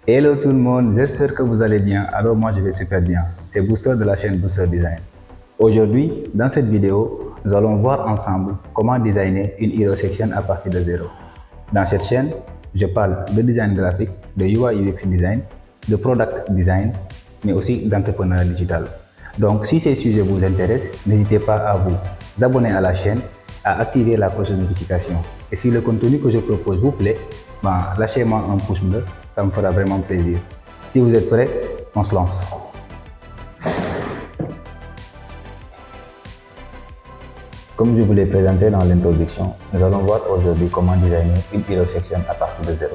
Hello tout le monde, j'espère que vous allez bien. Alors moi je vais super bien. C'est Booster de la chaîne Booster Design. Aujourd'hui, dans cette vidéo, nous allons voir ensemble comment designer une hero section à partir de zéro. Dans cette chaîne, je parle de design graphique, de UI UX design, de product design, mais aussi d'entrepreneuriat digital. Donc si ces sujets vous intéressent, n'hésitez pas à vous abonner à la chaîne, à activer la cloche de notification. Et si le contenu que je propose vous plaît, lâchez-moi un pouce bleu, ça me fera vraiment plaisir. Si vous êtes prêts, on se lance. Comme je vous l'ai présenté dans l'introduction, nous allons voir aujourd'hui comment designer une hero section à partir de zéro.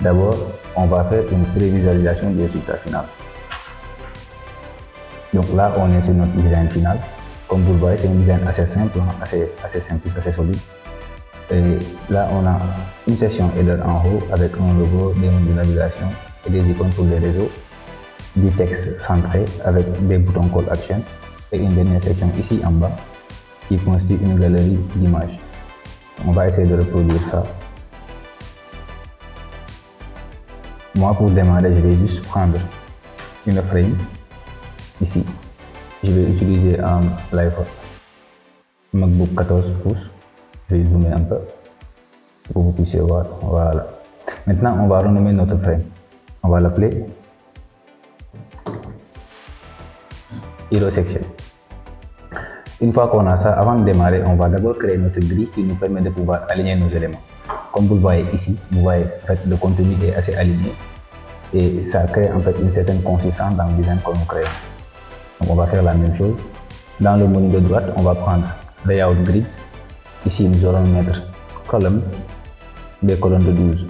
D'abord, on va faire une prévisualisation du résultat final. Donc là, on est sur notre design final. Comme vous le voyez, c'est un design assez simple, assez simpliste, assez solide. Et là, on a une section header en haut avec un logo, des noms de navigation et des icônes pour les réseaux, du texte centré avec des boutons call action et une dernière section ici en bas qui constitue une galerie d'images. On va essayer de reproduire ça. Moi, pour démarrer, je vais juste prendre une frame ici. Je vais utiliser un l'iPhone MacBook 14 pouces. Je vais zoomer un peu pour que vous puissiez voir. Voilà. Maintenant, on va renommer notre frame. On va l'appeler Hero Section. Une fois qu'on a ça, avant de démarrer, on va d'abord créer notre grille qui nous permet de pouvoir aligner nos éléments. Comme vous le voyez ici, vous voyez en fait, le contenu est assez aligné et ça crée en fait une certaine consistance dans le design que nous créons. Donc on va faire la même chose. Dans le menu de droite, on va prendre Layout Grids. Ici, nous allons mettre colonne, des colonnes de 12.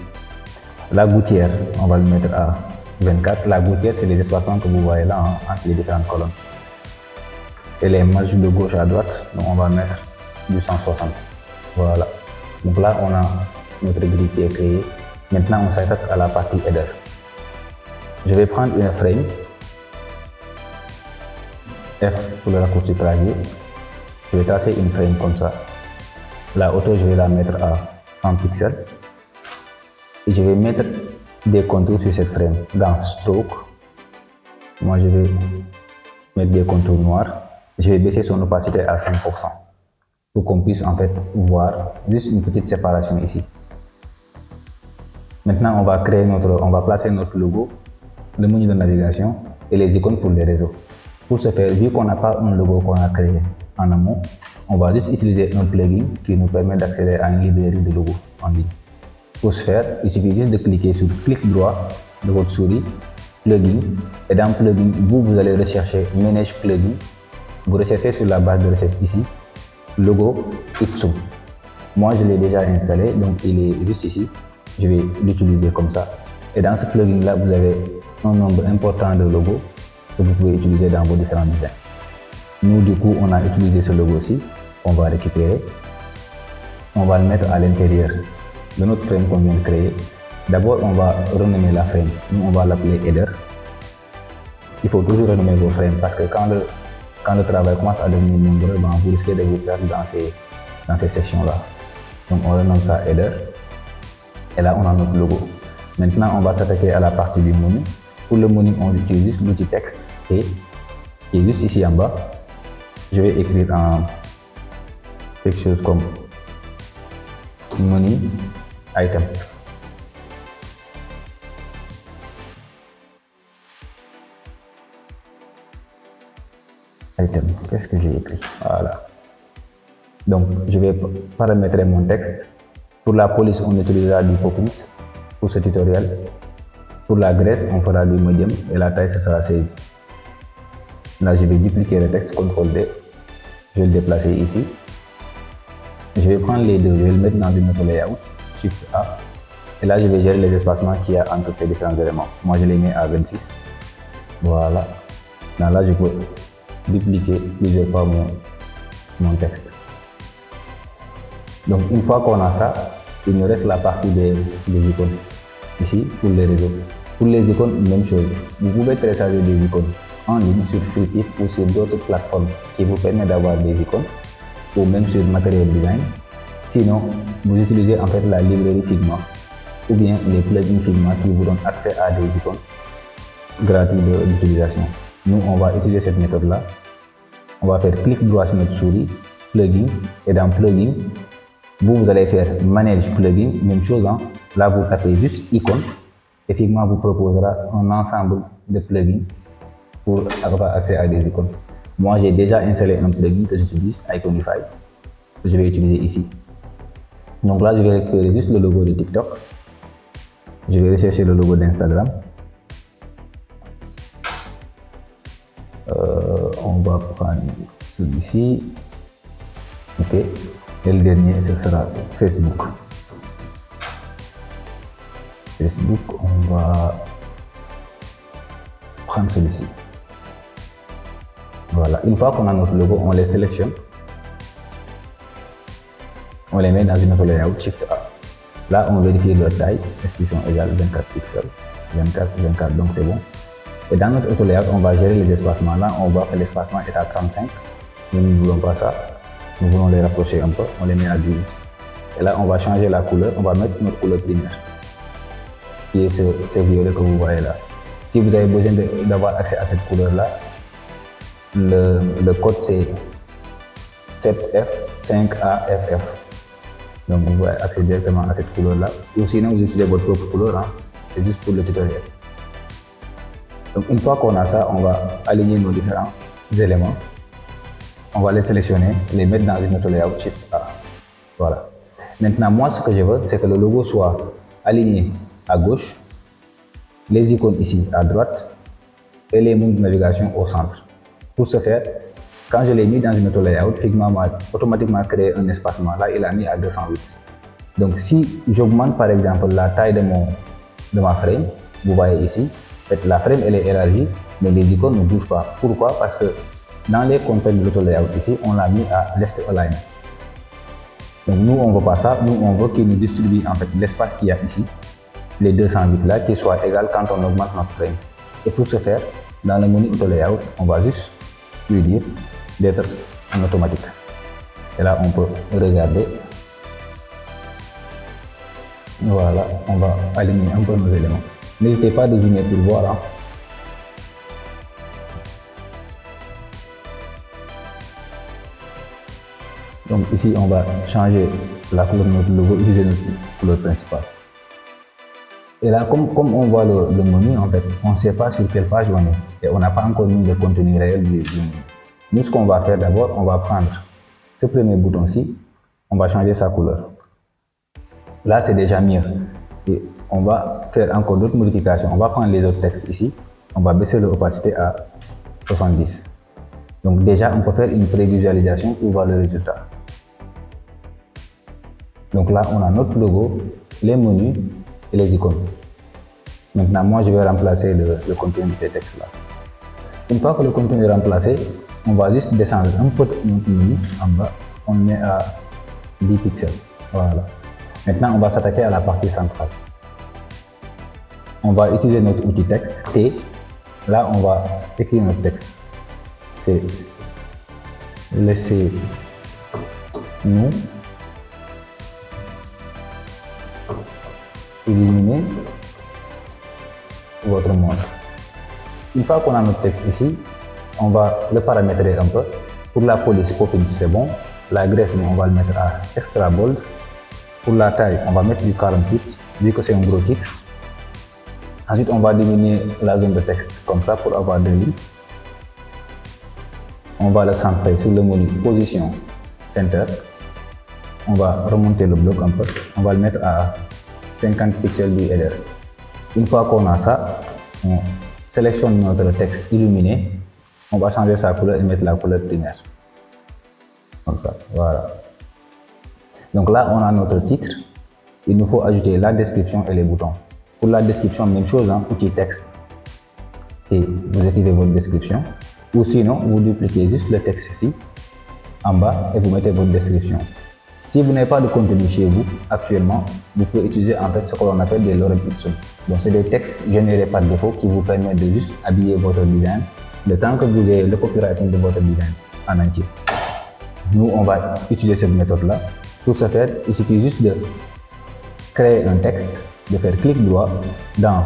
La gouttière, on va le mettre à 24. La gouttière, c'est les espacements que vous voyez là entre les différentes colonnes. Et les marges de gauche à droite, donc on va mettre du 160. Voilà. Donc là, on a notre grille qui est créée. Maintenant, on s'attaque à la partie header. Je vais prendre une frame. F pour le raccourci clavier. Je vais tracer une frame comme ça. La hauteur, je vais la mettre à 100 pixels. Et je vais mettre des contours sur cette frame. Dans Stroke, moi je vais mettre des contours noirs. Je vais baisser son opacité à 5% pour qu'on puisse en fait voir juste une petite séparation ici. Maintenant, on va placer notre logo, le menu de navigation et les icônes pour les réseaux. Pour ce faire, vu qu'on n'a pas un logo qu'on a créé en amont, on va juste utiliser un plugin qui nous permet d'accéder à une librairie de logos en ligne. Pour ce faire, il suffit juste de cliquer sur clic droit de votre souris, plugin, et dans plugin, vous allez rechercher Manage plugin. Vous recherchez sur la barre de recherche ici, logo Ipsum. Moi, je l'ai déjà installé, donc il est juste ici. Je vais l'utiliser comme ça. Et dans ce plugin-là, vous avez un nombre important de logos que vous pouvez utiliser dans vos différents designs. Nous, du coup, on a utilisé ce logo-ci. On va récupérer. On va le mettre à l'intérieur de notre frame qu'on vient de créer. D'abord, on va renommer la frame. Nous, on va l'appeler header. Il faut toujours renommer vos frames parce que quand le travail commence à devenir nombreux, vous risquez de vous perdre dans ces sessions-là. Donc on renomme ça header. Et là, on a notre logo. Maintenant, on va s'attaquer à la partie du menu. Pour le menu, on utilise l'outil texte et qui est juste ici en bas. Je vais écrire quelque chose comme menu item. Item, qu'est-ce que j'ai écrit? Voilà. Donc, je vais paramétrer mon texte. Pour la police, on utilisera du Poppins pour ce tutoriel. Pour la graisse, on fera du medium et la taille, ce sera 16. Là, je vais dupliquer le texte, CTRL D. Je vais le déplacer ici. Je vais prendre les deux, je vais le mettre dans une autre layout, Shift A. Et là, je vais gérer les espacements qu'il y a entre ces différents éléments. Moi, je les mets à 26. Voilà. Là, je peux dupliquer plusieurs fois mon texte. Donc une fois qu'on a ça, il nous reste la partie des icônes. Ici, pour les réseaux. Pour les icônes, même chose. Vous pouvez télécharger des icônes en ligne sur Flipit ou sur d'autres plateformes qui vous permettent d'avoir des icônes ou même sur Material Design. Sinon, vous utilisez en fait la librairie Figma ou bien les plugins Figma qui vous donnent accès à des icônes gratuites d'utilisation. Nous, on va utiliser cette méthode-là. On va faire clic droit sur notre souris, plugin, et dans plugin, vous allez faire manage plugin, même chose. Là, vous tapez juste icône, et Figma vous proposera un ensemble de plugins pour avoir accès à des icônes. Moi, j'ai déjà installé un plugin que j'utilise, Iconify, que je vais utiliser ici. Donc là, je vais récupérer juste le logo de TikTok. Je vais rechercher le logo d'Instagram. On va prendre celui-ci. Ok. Et le dernier, ce sera Facebook. Facebook, on va prendre celui-ci. Voilà. Une fois qu'on a notre logo, on les sélectionne. On les met dans une autre layout, Shift A. Là, on vérifie leur taille. Est-ce qu'ils sont égales 24 pixels? 24, donc c'est bon. Et dans notre auto layout, on va gérer les espacements. Là, on voit que l'espacement est à 35. Nous ne voulons pas ça. Nous voulons les rapprocher un peu. On les met à 12. Et là, on va changer la couleur. On va mettre notre couleur primaire, qui est ce violet que vous voyez là. Si vous avez besoin d'avoir accès à cette couleur-là, le code c'est 7F5AFF. Donc, vous pouvez accéder directement à cette couleur-là. Ou sinon, vous utilisez votre propre couleur. C'est juste pour le tutoriel. Donc, une fois qu'on a ça, on va aligner nos différents éléments. On va les sélectionner, les mettre dans une autre layout, Shift A. Voilà. Maintenant, moi, ce que je veux, c'est que le logo soit aligné à gauche, les icônes ici à droite et les menus de navigation au centre. Pour ce faire, quand je l'ai mis dans une autre layout, Figma m'a automatiquement créé un espacement. Là, il a mis à 208. Donc, si j'augmente par exemple la taille de ma frame, vous voyez ici, la frame elle est élargie, mais les icônes ne bougent pas. Pourquoi? Parce que dans les contenus de l'auto layout ici, on l'a mis à left align. Donc nous, on ne veut pas ça. Nous, on veut qu'il nous distribue en fait l'espace qu'il y a ici, les 208 là, qui soit égal quand on augmente notre frame. Et pour ce faire, dans le menu auto layout, on va juste lui dire d'être en automatique. Et là, on peut regarder. Voilà, on va aligner un peu nos éléments. N'hésitez pas à zoomer pour voir. Donc ici, on va changer la couleur de notre logo, utiliser notre couleur principale. Et là, comme on voit le menu, en fait, on ne sait pas sur quelle page on est. Et on n'a pas encore mis le contenu réel du menu. Nous, ce qu'on va faire d'abord, on va prendre ce premier bouton-ci, on va changer sa couleur. Là, c'est déjà mieux. Et on va faire encore d'autres modifications. On va prendre les autres textes ici. On va baisser l'opacité à 70. Donc déjà, on peut faire une prévisualisation pour voir le résultat. Donc là, on a notre logo, les menus et les icônes. Maintenant, moi, je vais remplacer le contenu de ces textes-là. Une fois que le contenu est remplacé, on va juste descendre un peu notre menu en bas. On met à 10 pixels. Voilà. Maintenant, on va s'attaquer à la partie centrale. On va utiliser notre outil texte, T. Là, on va écrire notre texte. C'est laissez-nous illuminer votre monde. Une fois qu'on a notre texte ici, on va le paramétrer un peu. Pour la police popping, c'est bon. La graisse, on va le mettre à extra bold. Pour la taille, on va mettre du 48, vu que c'est un gros titre. Ensuite, on va diminuer la zone de texte comme ça pour avoir deux lignes. On va le centrer sur le menu position center. On va remonter le bloc un peu. On va le mettre à 50 pixels du header. Une fois qu'on a ça, on sélectionne notre texte illuminé. On va changer sa couleur et mettre la couleur primaire. Comme ça, voilà. Donc là, on a notre titre. Il nous faut ajouter la description et les boutons. Pour la description, même chose, outil texte. Et vous écrivez votre description. Ou sinon, vous dupliquez juste le texte ici, en bas, et vous mettez votre description. Si vous n'avez pas de contenu chez vous, actuellement, vous pouvez utiliser en fait ce que l'on appelle des lorem ipsum. Donc, c'est des textes générés par défaut qui vous permettent de juste habiller votre design, le temps que vous ayez le copywriting de votre design en entier. Nous, on va utiliser cette méthode-là. Pour ce faire, il suffit juste de créer un texte de faire clic droit dans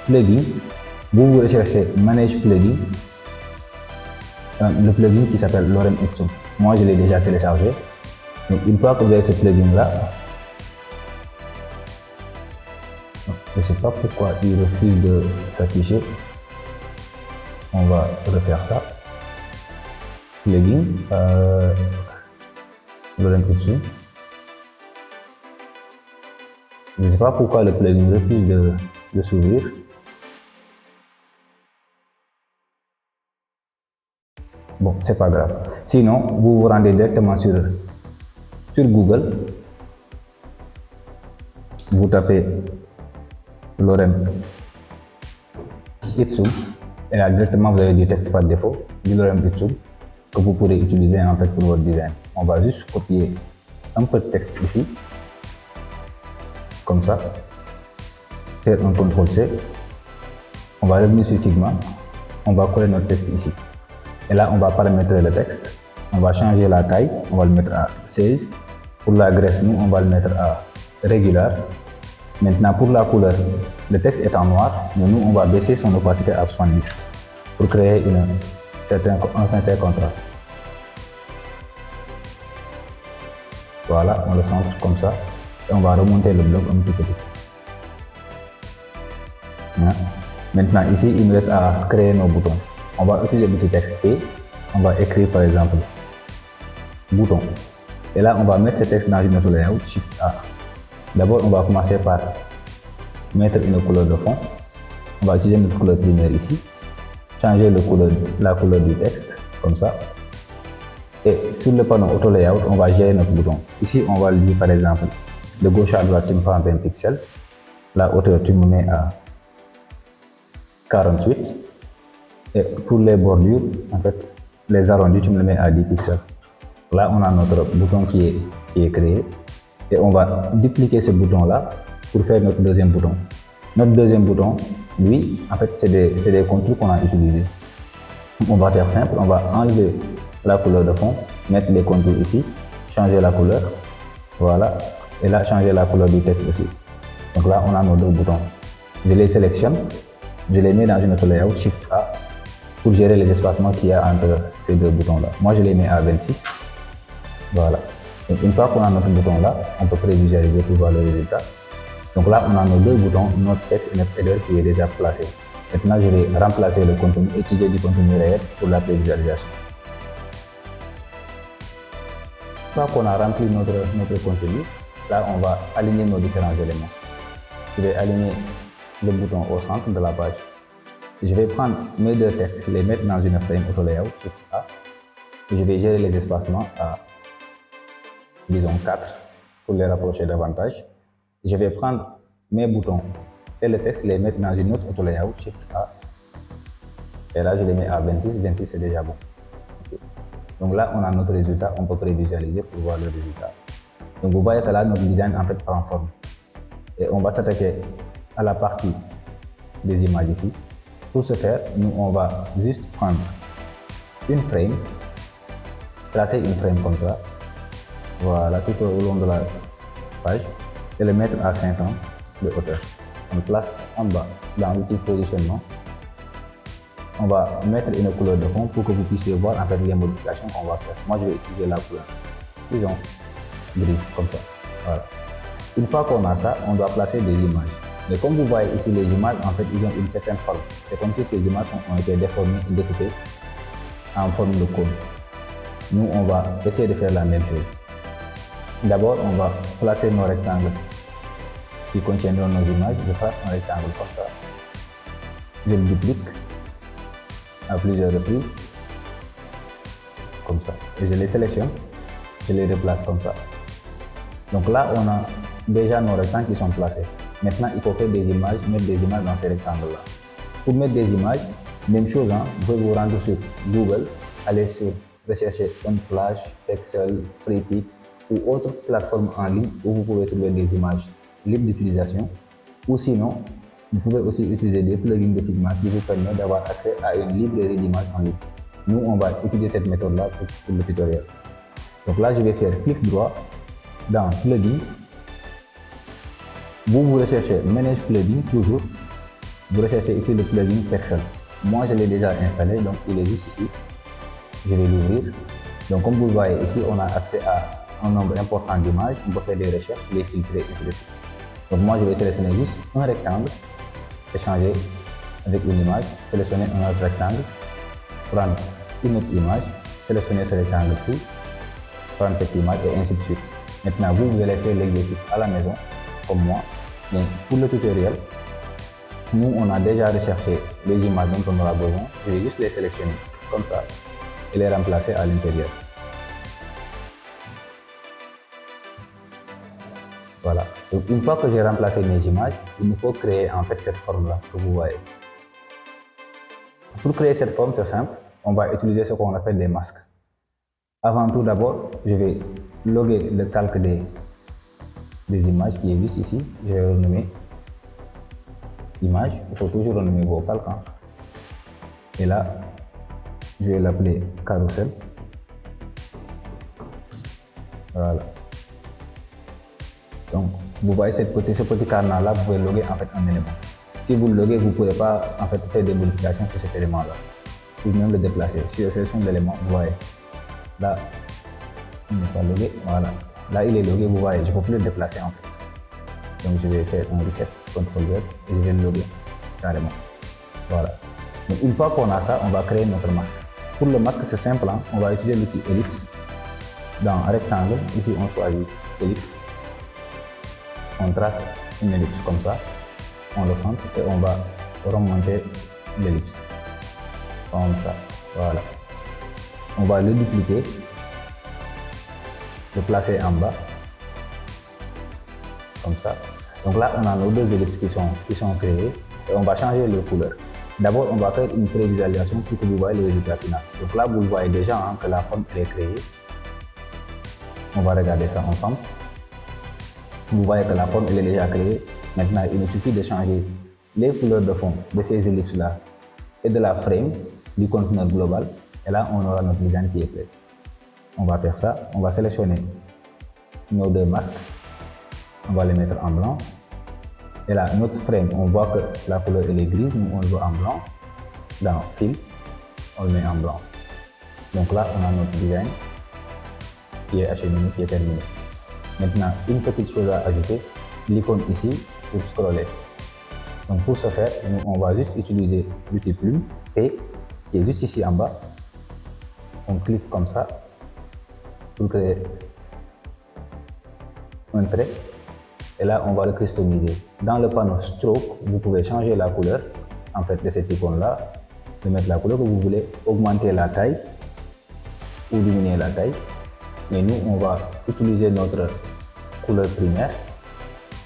plugin, vous recherchez manage plugin, le plugin qui s'appelle Lorem Ipsum. Moi je l'ai déjà téléchargé. Donc, une fois que vous avez ce plugin là, je ne sais pas pourquoi il refuse de s'afficher. On va refaire ça. Plugin Lorem Ipsum. Je ne sais pas pourquoi le plugin refuse de s'ouvrir. Bon, c'est pas grave. Sinon, vous vous rendez directement sur Google. Vous tapez Lorem Ipsum et là directement vous avez du texte par défaut du Lorem Ipsum que vous pourrez utiliser en fait pour votre design. On va juste copier un peu de texte ici, comme ça, faire un CTRL-C, on va revenir sur Figma, on va coller notre texte ici. Et là, on va paramétrer le texte, on va changer la taille, on va le mettre à 16. Pour la graisse, nous, on va le mettre à régular. Maintenant, pour la couleur, le texte est en noir, mais nous, on va baisser son opacité à 70 pour créer un certain contraste. Voilà, on le centre comme ça. Et on va remonter le bloc un petit peu. Maintenant, ici, il nous reste à créer nos boutons. On va utiliser le petit texte et on va écrire par exemple bouton. Et là, on va mettre ce texte dans une autre layout, Shift A. D'abord, on va commencer par mettre une couleur de fond. On va utiliser notre couleur primaire ici. Changer la couleur du texte, comme ça. Et sur le panneau Auto Layout, on va gérer notre bouton. Ici, on va le dire par exemple, de gauche à droite, tu me prends 20 pixels. La hauteur, tu me mets à 48. Et pour les bordures, en fait, les arrondis, tu me les mets à 10 pixels. Là, on a notre bouton qui est créé. Et on va dupliquer ce bouton-là pour faire notre deuxième bouton. Notre deuxième bouton, lui, en fait, c'est des contours qu'on a utilisés. On va faire simple, on va enlever la couleur de fond, mettre les contours ici, changer la couleur, voilà, et là, changer la couleur du texte aussi. Donc là, on a nos deux boutons. Je les sélectionne, je les mets dans une autre layout, Shift A, pour gérer les espacements qu'il y a entre ces deux boutons-là. Moi, je les mets à 26, voilà. Donc, une fois qu'on a notre bouton là, on peut prévisualiser pour voir le résultat. Donc là, on a nos deux boutons, notre texte et notre header qui est déjà placé. Maintenant, je vais remplacer le contenu et utiliser du contenu réel pour la prévisualisation. Une fois qu'on a rempli notre contenu, là, on va aligner nos différents éléments. Je vais aligner le bouton au centre de la page. Je vais prendre mes deux textes, les mettre dans une frame Auto Layout, Shift A. Et je vais gérer les espacements à, disons, 4 pour les rapprocher davantage. Je vais prendre mes boutons et le texte, les mettre dans une autre Auto Layout, Shift A. Et là, je les mets à 26. 26, c'est déjà bon. Okay. Donc là, on a notre résultat. On peut prévisualiser pour voir le résultat. Donc vous voyez que là, notre design en fait prend forme. Et on va s'attaquer à la partie des images ici. Pour ce faire, nous, on va juste prendre une frame, tracer une frame comme ça. Voilà, tout au long de la page. Et le mettre à 500 de hauteur. On place en bas dans l'outil positionnement. On va mettre une couleur de fond pour que vous puissiez voir en fait les modifications qu'on va faire. Moi, je vais utiliser la couleur, disons, grise, comme ça. Voilà. Une fois qu'on a ça, on doit placer des images. Mais comme vous voyez ici, les images, en fait, ils ont une certaine forme. C'est comme si ces images ont été déformées et découpées en forme de cône. Nous, on va essayer de faire la même chose. D'abord, on va placer nos rectangles qui contiendront nos images. Je place un rectangle comme ça. Je le duplique à plusieurs reprises, comme ça. Et je les sélectionne, je les replace comme ça. Donc là, on a déjà nos rectangles qui sont placés. Maintenant, il faut faire des images, mettre des images dans ces rectangles-là. Pour mettre des images, même chose, hein, vous pouvez vous rendre sur Google, aller sur rechercher Unsplash, Pexels, Freepik ou autre plateforme en ligne où vous pouvez trouver des images libres d'utilisation. Ou sinon, vous pouvez aussi utiliser des plugins de Figma qui vous permettent d'avoir accès à une librairie d'images en ligne. Nous, on va utiliser cette méthode-là pour le tutoriel. Donc là, je vais faire clic droit dans Plugin, Vous recherchez Manage Plugin toujours. Vous recherchez ici le plugin Pexel. Moi, je l'ai déjà installé, donc il est juste ici. Je vais l'ouvrir. Donc, comme vous le voyez ici, on a accès à un nombre important d'images. On peut faire des recherches, les filtrer, ainsi de suite. Donc, moi, je vais sélectionner juste un rectangle, échanger avec une image, sélectionner un autre rectangle, prendre une autre image, sélectionner ce rectangle-ci, prendre cette image et ainsi de suite. Maintenant, vous allez faire l'exercice à la maison, comme moi. Donc, pour le tutoriel, nous, on a déjà recherché les images dont on aura besoin. Je vais juste les sélectionner comme ça et les remplacer à l'intérieur. Voilà. Donc, une fois que j'ai remplacé mes images, il nous faut créer en fait cette forme-là que vous voyez. Pour créer cette forme, c'est simple. On va utiliser ce qu'on appelle des masques. Avant tout d'abord, je vais loguer le calque des images qui est juste ici. Je vais renommer image. Il faut toujours renommer vos calques. Et là, je vais l'appeler carousel. Voilà. Donc, vous voyez ce petit cadenas-là, vous pouvez loguer en fait un élément. Si vous le loguez, vous ne pourrez pas en fait faire des modifications sur cet élément-là. Ou même le déplacer. Sur la sélection de l'élément, vous voyez. Là, il n'est pas logué. Voilà. Là, il est logué, vous voyez. Je ne peux plus le déplacer en fait. Donc, je vais faire un reset, CTRL Z, et je vais le loguer carrément. Voilà. Donc, une fois qu'on a ça, on va créer notre masque. Pour le masque, c'est simple. On va utiliser l'outil ellipse. Dans rectangle, ici, on choisit ellipse. On trace une ellipse comme ça, on le centre et on va remonter l'ellipse comme ça. Voilà. On va le dupliquer, le placer en bas comme ça. Donc là, on a nos deux ellipses qui sont créées et on va changer leur couleur. D'abord, on va faire une prévisualisation pour que vous voyez le résultat final. Donc là, vous voyez déjà que la forme elle est créée. On va regarder ça ensemble. Vous voyez que la forme elle est déjà créée. Maintenant, il nous suffit de changer les couleurs de fond de ces ellipses-là et de la frame du conteneur global. Et là, on aura notre design qui est prêt. On va faire ça. On va sélectionner nos deux masques. On va les mettre en blanc. Et là, notre frame, on voit que la couleur elle est grise. Nous, on le veut en blanc. Dans Fill, on le met en blanc. Donc là, on a notre design qui est acheminé, qui est terminé. Maintenant, une petite chose à ajouter, l'icône ici pour scroller. Donc pour ce faire, on va juste utiliser l'outil plume P qui est juste ici en bas. On clique comme ça pour créer un trait. Et là, on va le customiser. Dans le panneau Stroke, vous pouvez changer la couleur en fait de cette icône-là, de mettre la couleur que vous voulez, augmenter la taille ou diminuer la taille. Mais nous, on va utiliser notre couleur primaire,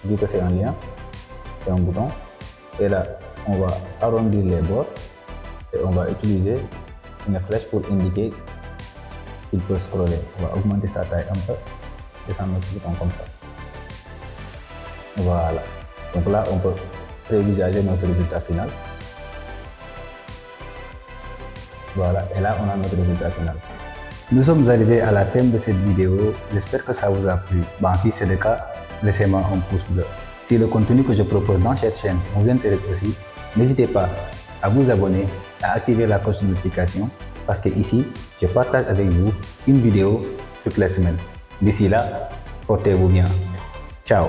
vu que c'est un lien, c'est un bouton. Et là, on va arrondir les bords et on va utiliser une flèche pour indiquer qu'il peut scroller. On va augmenter sa taille un peu, descendre notre bouton comme ça. Voilà. Donc là, on peut prévisualiser notre résultat final. Voilà, et là, on a notre résultat final. Nous sommes arrivés à la fin de cette vidéo. J'espère que ça vous a plu. Si c'est le cas, laissez-moi un pouce bleu. Si le contenu que je propose dans cette chaîne vous intéresse aussi, n'hésitez pas à vous abonner, à activer la cloche de notification parce que ici, je partage avec vous une vidéo toutes les semaines. D'ici là, portez-vous bien. Ciao.